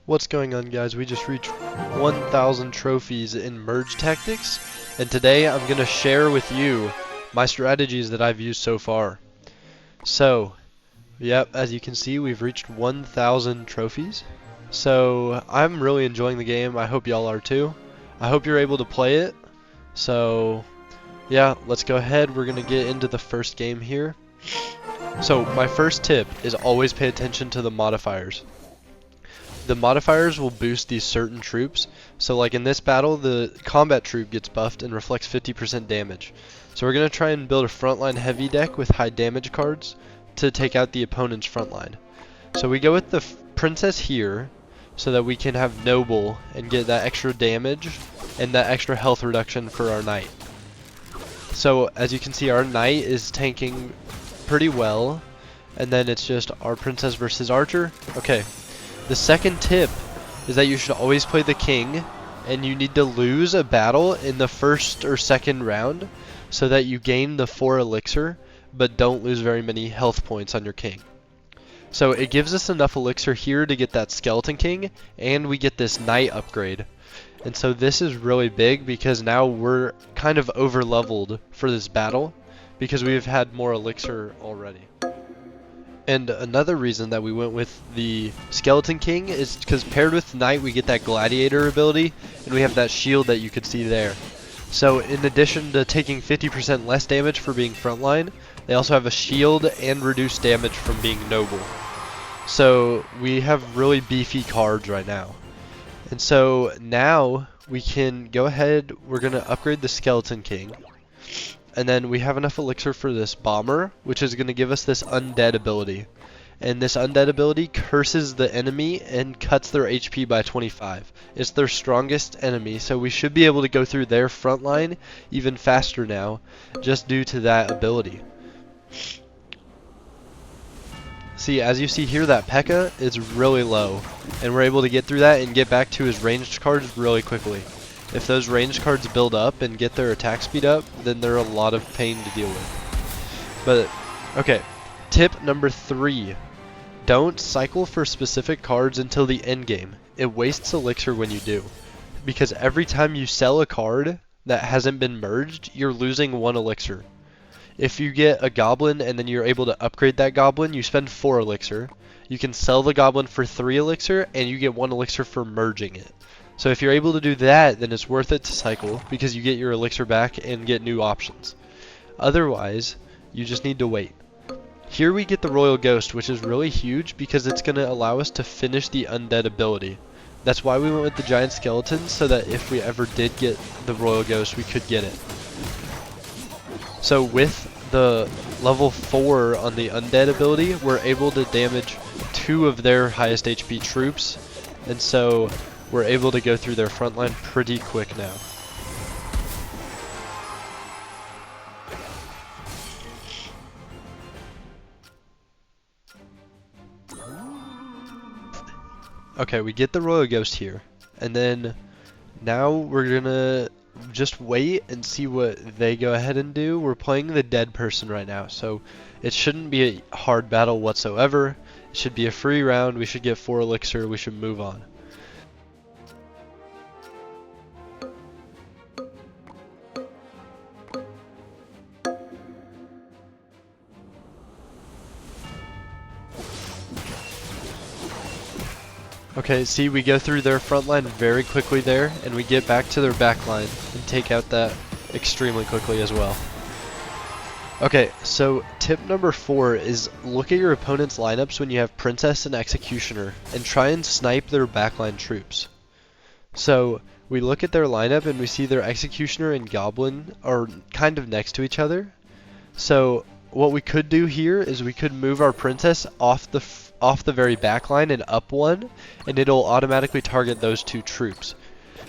What's going on, guys? We just reached 1,000 trophies in Merge Tactics, and today I'm going to share with you my strategies that I've used so far. So, yep, as you can see, we've reached 1,000 trophies. So, I'm really enjoying the game. I hope y'all are too. I hope you're able to play it. So, yeah, let's go ahead. We're going to get into the first game here. So, my first tip is always pay attention to the modifiers. The modifiers will boost these certain troops. So like in this battle, the combat troop gets buffed and reflects 50% damage. So we're going to try and build a frontline heavy deck with high damage cards to take out the opponent's frontline. So we go with the princess here so that we can have noble and get that extra damage and that extra health reduction for our knight. So as you can see, our knight is tanking pretty well, and then it's just our princess versus archer. Okay. The second tip is that you should always play the king, and you need to lose a battle in the first or second round so that you gain the 4 elixir, but don't lose very many health points on your king. So it gives us enough elixir here to get that skeleton king, and we get this knight upgrade. And so this is really big because now we're kind of over leveled for this battle because we've had more elixir already. And another reason that we went with the Skeleton King is because paired with Knight we get that Gladiator ability, and we have that shield that you could see there. So in addition to taking 50% less damage for being frontline, they also have a shield and reduced damage from being noble. So we have really beefy cards right now. And so now we can go ahead, we're going to upgrade the Skeleton King. And then we have enough elixir for this bomber, which is going to give us this undead ability. And this undead ability curses the enemy and cuts their HP by 25. It's their strongest enemy, so we should be able to go through their front line even faster now, just due to that ability. See, as you see here, that P.E.K.K.A. is really low, and we're able to get through that and get back to his ranged cards really quickly. If those ranged cards build up and get their attack speed up, then they're a lot of pain to deal with. But, okay, tip number 3. Don't cycle for specific cards until the end game. It wastes elixir when you do. Because every time you sell a card that hasn't been merged, you're losing 1 elixir. If you get a goblin and then you're able to upgrade that goblin, you spend 4 elixir. You can sell the goblin for 3 elixir, and you get 1 elixir for merging it. So if you're able to do that, then it's worth it to cycle because you get your elixir back and get new options. Otherwise, you just need to wait. Here we get the Royal Ghost, which is really huge because it's going to allow us to finish the undead ability. That's why we went with the giant skeleton, so that if we ever did get the Royal Ghost, we could get it. So with the level 4 on the undead ability, we're able to damage 2 of their highest HP troops, and so we're able to go through their front line pretty quick now. Okay, we get the Royal Ghost here, and then now we're gonna just wait and see what they go ahead and do. We're playing the dead person right now, so it shouldn't be a hard battle whatsoever. It should be a free round. We should get 4 elixir. We should move on. Okay, see, we go through their front line very quickly there, and we get back to their back line and take out that extremely quickly as well. Okay, so tip number 4 is look at your opponent's lineups when you have Princess and Executioner, and try and snipe their backline troops. So we look at their lineup and we see their Executioner and Goblin are kind of next to each other. So what we could do here is we could move our Princess off the very back line and up 1, and it'll automatically target those 2 troops.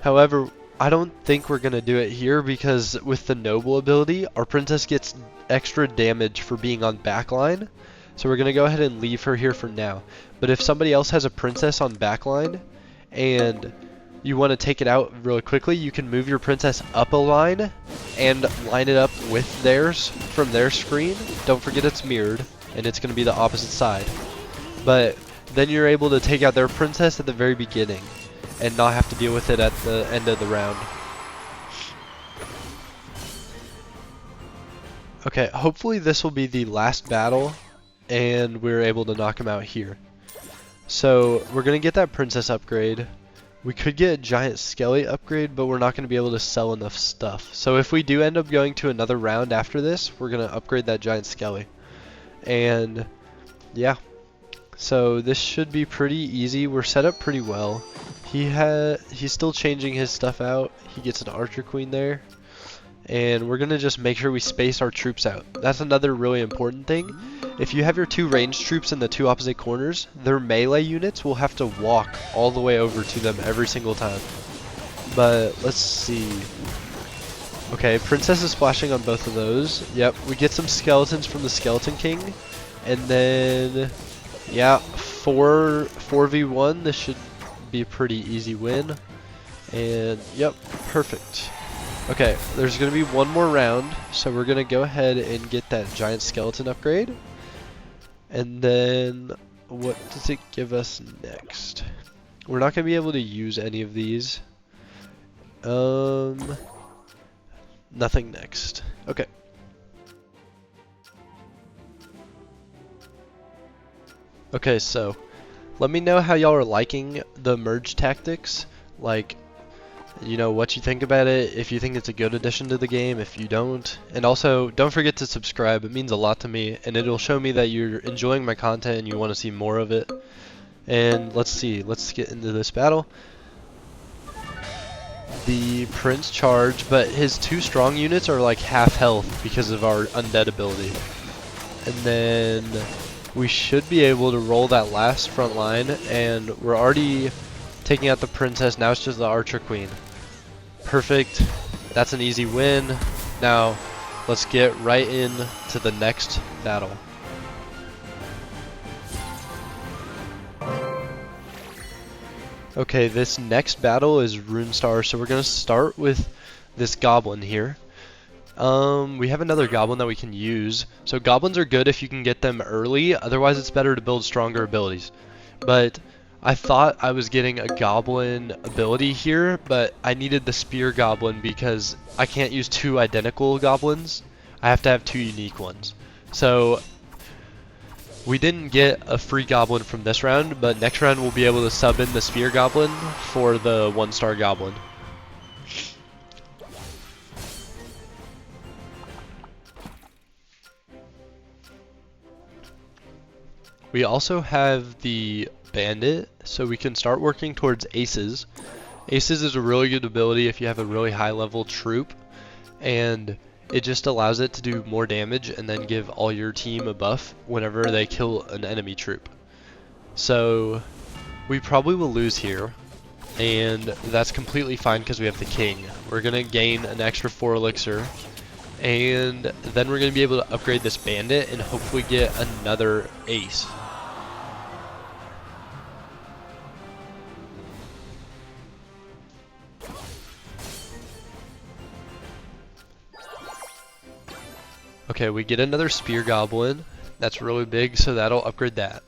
However, I don't think we're going to do it here because with the noble ability, our princess gets extra damage for being on backline. So we're going to go ahead and leave her here for now. But if somebody else has a princess on backline and you want to take it out really quickly, you can move your princess up a line and line it up with theirs from their screen. Don't forget it's mirrored, and it's going to be the opposite side. But then you're able to take out their princess at the very beginning and not have to deal with it at the end of the round. Okay, hopefully this will be the last battle and we're able to knock him out here. So we're gonna get that princess upgrade. We could get a giant skelly upgrade, but we're not gonna be able to sell enough stuff. So if we do end up going to another round after this, we're gonna upgrade that giant skelly. And yeah, so this should be pretty easy. We're set up pretty well. He's still changing his stuff out. He gets an archer queen there. And we're gonna just make sure we space our troops out. That's another really important thing. If you have your two ranged troops in the two opposite corners, their melee units will have to walk all the way over to them every single time. But let's see. Okay, princess is splashing on both of those. Yep, we get some skeletons from the Skeleton King. And then, yeah, 4v1. This should be a pretty easy win. And yep, perfect. Okay, there's going to be one more round, so we're going to go ahead and get that giant skeleton upgrade. And then, what does it give us next? We're not going to be able to use any of these. Nothing next. Okay. Okay, so, let me know how y'all are liking the merge tactics. Like, you know, what you think about it, if you think it's a good addition to the game, if you don't. And also, don't forget to subscribe. It means a lot to me, and it'll show me that you're enjoying my content and you want to see more of it. And let's see, let's get into this battle. The Prince charge, but his two strong units are like half health because of our undead ability. And then we should be able to roll that last front line, and we're already taking out the princess. Now it's just the archer queen. Perfect. That's an easy win. Now let's get right into the next battle. Okay, this next battle is Runestar, so we're gonna start with this goblin here. We have another goblin that we can use. So goblins are good if you can get them early, otherwise it's better to build stronger abilities. But I thought I was getting a goblin ability here, but I needed the spear goblin because I can't use two identical goblins. I have to have two unique ones. So we didn't get a free goblin from this round, but next round we'll be able to sub in the spear goblin for the 1-star goblin. We also have the bandit, so we can start working towards aces. Aces is a really good ability if you have a really high level troop, and it just allows it to do more damage and then give all your team a buff whenever they kill an enemy troop. So we probably will lose here, and that's completely fine because we have the king. We're gonna gain an extra 4 elixir, and then we're gonna be able to upgrade this bandit and hopefully get another ace. Okay, we get another spear goblin. That's really big, so that'll upgrade that.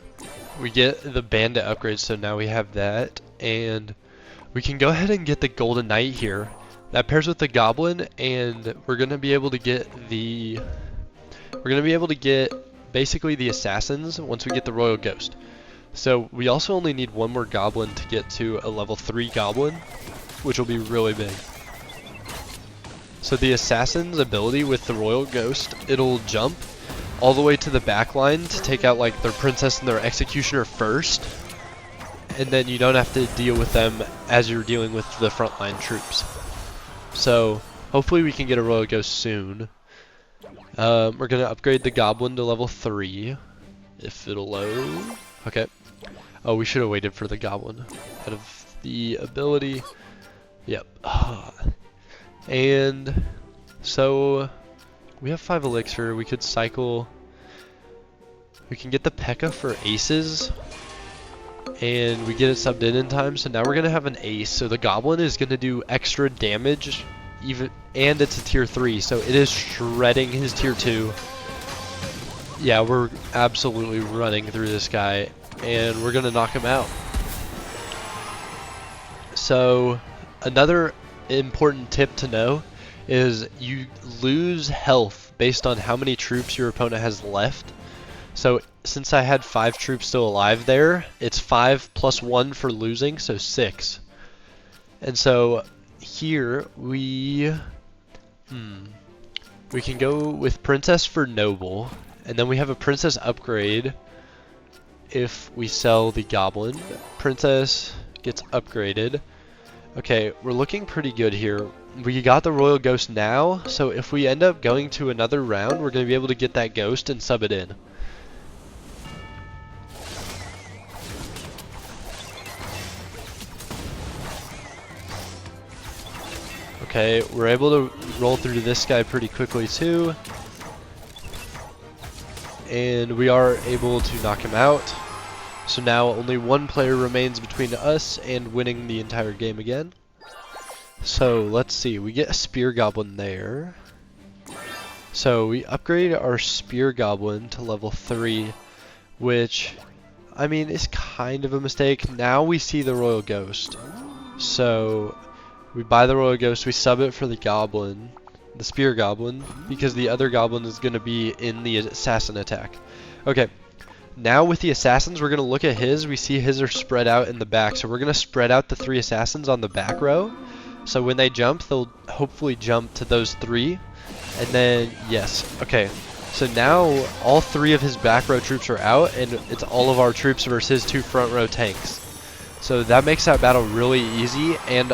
We get the bandit upgrade, so now we have that, and we can go ahead and get the golden knight here. That pairs with the goblin, and we're gonna be able to get basically the assassins once we get the royal ghost. So we also only need one more goblin to get to a level 3 goblin, which will be really big. So the assassin's ability with the royal ghost, it'll jump all the way to the back line to take out like their princess and their executioner first, and then you don't have to deal with them as you're dealing with the frontline troops. So hopefully we can get a royal ghost soon. We're gonna upgrade the goblin to level 3 if it'll load. Okay. Oh, we should have waited for the goblin out of the ability. Yep. And so we have 5 elixir. We could cycle. We can get the P.E.K.K.A. for aces, and we get it subbed in time. So now we're gonna have an ace. So the goblin is gonna do extra damage, and it's a tier 3, so it is shredding his tier 2. Yeah, we're absolutely running through this guy. and we're gonna knock him out. So another important tip to know is you lose health based on how many troops your opponent has left. So since I had 5 troops still alive there, it's 5 plus 1 for losing, so 6. And so here we can go with Princess for Noble, and then we have a Princess upgrade if we sell the Goblin. Princess gets upgraded. Okay, we're looking pretty good here. We got the Royal Ghost now, so if we end up going to another round, we're going to be able to get that Ghost and sub it in. Okay, we're able to roll through this guy pretty quickly too. And we are able to knock him out. So now only one player remains between us and winning the entire game again. So let's see, we get a Spear Goblin there. So we upgrade our Spear Goblin to level 3, which, I mean, is kind of a mistake. Now we see the Royal Ghost. So we buy the Royal Ghost, we sub it for the Goblin, the Spear Goblin, because the other Goblin is going to be in the Assassin attack. Okay, now with the Assassins, we're going to look at his. We see his are spread out in the back, so we're going to spread out the 3 Assassins on the back row. So when they jump, they'll hopefully jump to those 3. And then, yes, okay. So now all 3 of his back row troops are out, and it's all of our troops versus his 2 front row tanks. So that makes that battle really easy, and